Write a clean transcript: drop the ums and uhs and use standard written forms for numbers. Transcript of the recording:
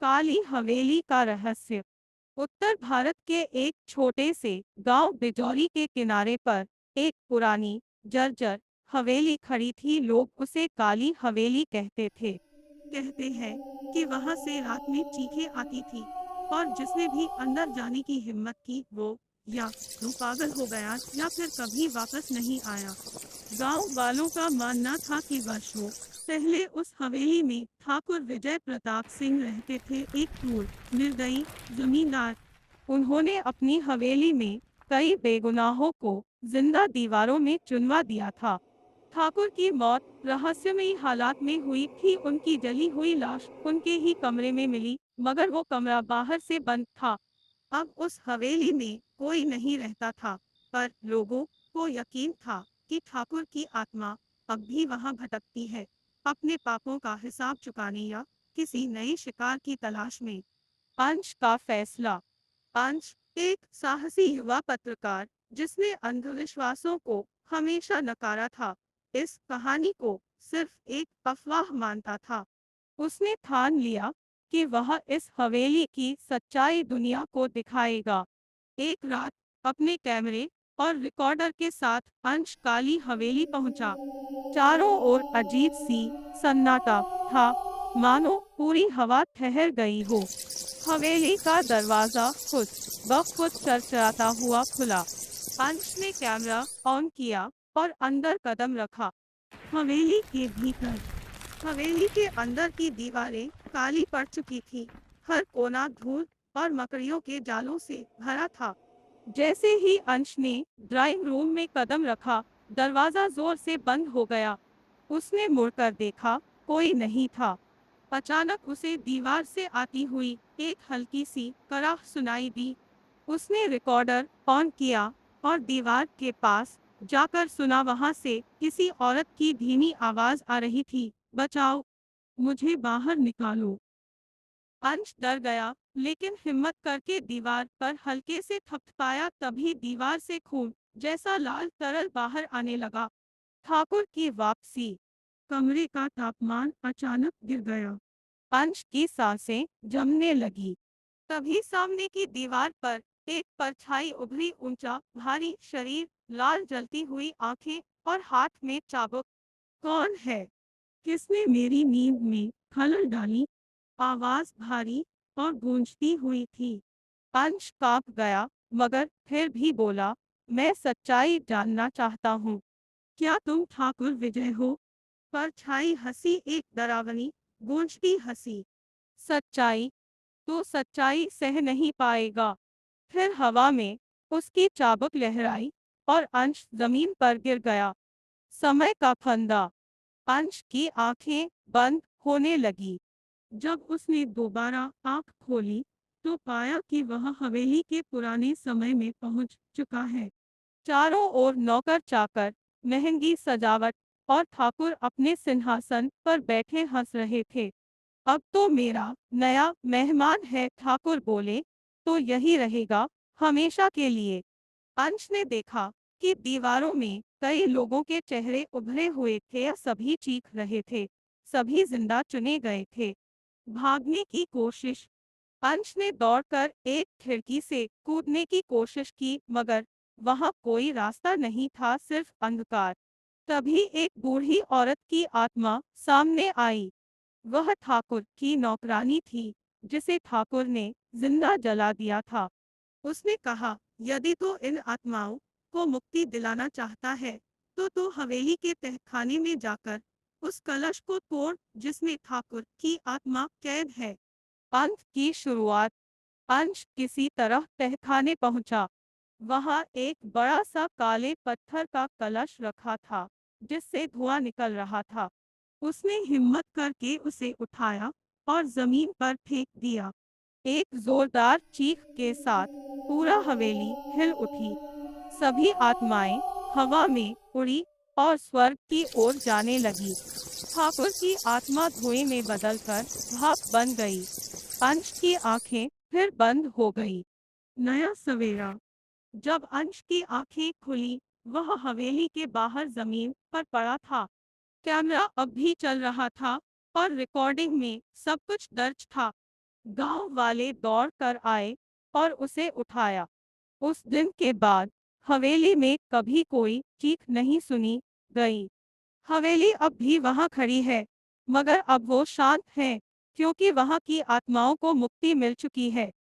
काली हवेली का रहस्य। उत्तर भारत के एक छोटे से गांव बिजौरी के किनारे पर एक पुरानी जर्जर हवेली खड़ी थी। लोग उसे काली हवेली कहते थे। कहते हैं कि वहां से रात में चीखें आती थी और जिसने भी अंदर जाने की हिम्मत की वो या तो पागल हो गया या फिर कभी वापस नहीं आया। गांव वालों का मानना था कि वर्षों पहले उस हवेली में ठाकुर विजय प्रताप सिंह रहते थे, एक क्रूर निर्दयी जमींदार। उन्होंने अपनी हवेली में कई बेगुनाहों को जिंदा दीवारों में चुनवा दिया था। ठाकुर की मौत रहस्यमयी हालात में हुई थी। उनकी जली हुई लाश उनके ही कमरे में मिली, मगर वो कमरा बाहर से बंद था। अब उस हवेली में कोई नहीं रहता था, पर लोगों को यकीन था कि ठाकुर की आत्मा अब भी वहां भटकती है, अपने पापों का हिसाब चुकाने या किसी नए शिकार की तलाश में। अंश का फैसला। अंश एक साहसी युवा पत्रकार जिसने अंधविश्वासों को हमेशा नकारा था, इस कहानी को सिर्फ एक अफवाह मानता था। उसने ठान लिया कि वह इस हवेली की सच्चाई दुनिया को दिखाएगा। एक रात अपने कैमरे और रिकॉर्डर के साथ अंश काली हवेली पहुंचा। चारों ओर अजीब सी सन्नाटा था, मानो पूरी हवा ठहर गई हो। हवेली का दरवाजा खुद ब खुद चरचराता हुआ खुला। अंश ने कैमरा ऑन किया और अंदर कदम रखा। हवेली के भीतर, हवेली के अंदर की दीवारें काली पड़ चुकी थी। हर कोना धूल और मकड़ियों के जालों से भरा था। जैसे ही अंश ने ड्राइंग रूम में कदम रखा, दरवाजा जोर से बंद हो गया। उसने मुड़कर देखा, कोई नहीं था। अचानक उसे दीवार से आती हुई एक हल्की सी कराह सुनाई दी। उसने रिकॉर्डर ऑन किया और दीवार के पास जाकर सुना। वहां से किसी औरत की धीमी आवाज आ रही थी, बचाओ, मुझे बाहर निकालो। अंश डर गया, लेकिन हिम्मत करके दीवार पर हल्के से थपथपाया। तभी दीवार से खून जैसा लाल तरल बाहर आने लगा। ठाकुर की वापसी। कमरे का तापमान अचानक गिर गया। अंश की सांसें जमने लगी। तभी सामने की दीवार पर एक परछाई उभरी, ऊंचा भारी शरीर, लाल जलती हुई आंखें और हाथ में चाबुक। कौन है? किसने मेरी नींद में खलल डाली? आवाज भारी और गूंजती हुई थी। अंश कांप गया, मगर फिर भी बोला, मैं सच्चाई जानना चाहता हूँ। क्या तुम ठाकुर विजय हो? परछाई हंसी, एक डरावनी गूंजती हंसी। सच्चाई? तो सच्चाई सह नहीं पाएगा। फिर हवा में उसकी चाबुक लहराई और अंश जमीन पर गिर गया। समय का फंदा। अंश की आंखें बंद होने लगी। जब उसने दोबारा आंख खोली तो पाया कि वह हवेली के पुराने समय में पहुंच चुका है। चारों ओर नौकर चाकर, महंगी सजावट और ठाकुर अपने सिंहासन पर बैठे हंस रहे थे। अब तो मेरा नया मेहमान है, ठाकुर बोले, तो यही रहेगा हमेशा के लिए। अंश ने देखा कि दीवारों में कई लोगों के चेहरे उभरे हुए थे या सभी चीख रहे थे। सभी जिंदा चुने गए थे। भागने की कोशिश। अंश ने दौड़कर एक खिड़की से कूदने की कोशिश की, मगर वहां कोई रास्ता नहीं था, सिर्फ अंधकार। तभी एक बूढ़ी औरत की आत्मा सामने आई। वह ठाकुर की नौकरानी थी, जिसे ठाकुर ने जिंदा जला दिया था। उसने कहा, यदि तो इन आत्माओं को मुक्ति दिलाना चाहता है, तो हवेली के तहखाने में जाकर उस कलश को तोड़ जिसमें ठाकुर की आत्मा कैद है। अंत की शुरुआत। अंश किसी तरह तहखाने पहुंचा। वहां एक बड़ा सा काले पत्थर का कलश रखा था, जिससे धुआं निकल रहा था। उसने हिम्मत करके उसे उठाया और जमीन पर फेंक दिया। एक जोरदार चीख के साथ पूरा हवेली हिल उठी। सभी आत्माएं हवा में उड़ी और स्वर्ग की ओर जाने लगी। ठाकुर की आत्मा धुएं में बदलकर भाप बन गई। अंश की आंखें फिर बंद हो गई। नया सवेरा। जब अंश की आंखें खुली, वह हवेली के बाहर जमीन पर पड़ा था। कैमरा अब भी चल रहा था और रिकॉर्डिंग में सब कुछ दर्ज था। गांव वाले दौड़ कर आए और उसे उठाया। उस दिन के बाद हवेली में कभी कोई चीख नहीं सुनी गई। हवेली अब भी वहां खड़ी है, मगर अब वो शांत है, क्योंकि वहां की आत्माओं को मुक्ति मिल चुकी है।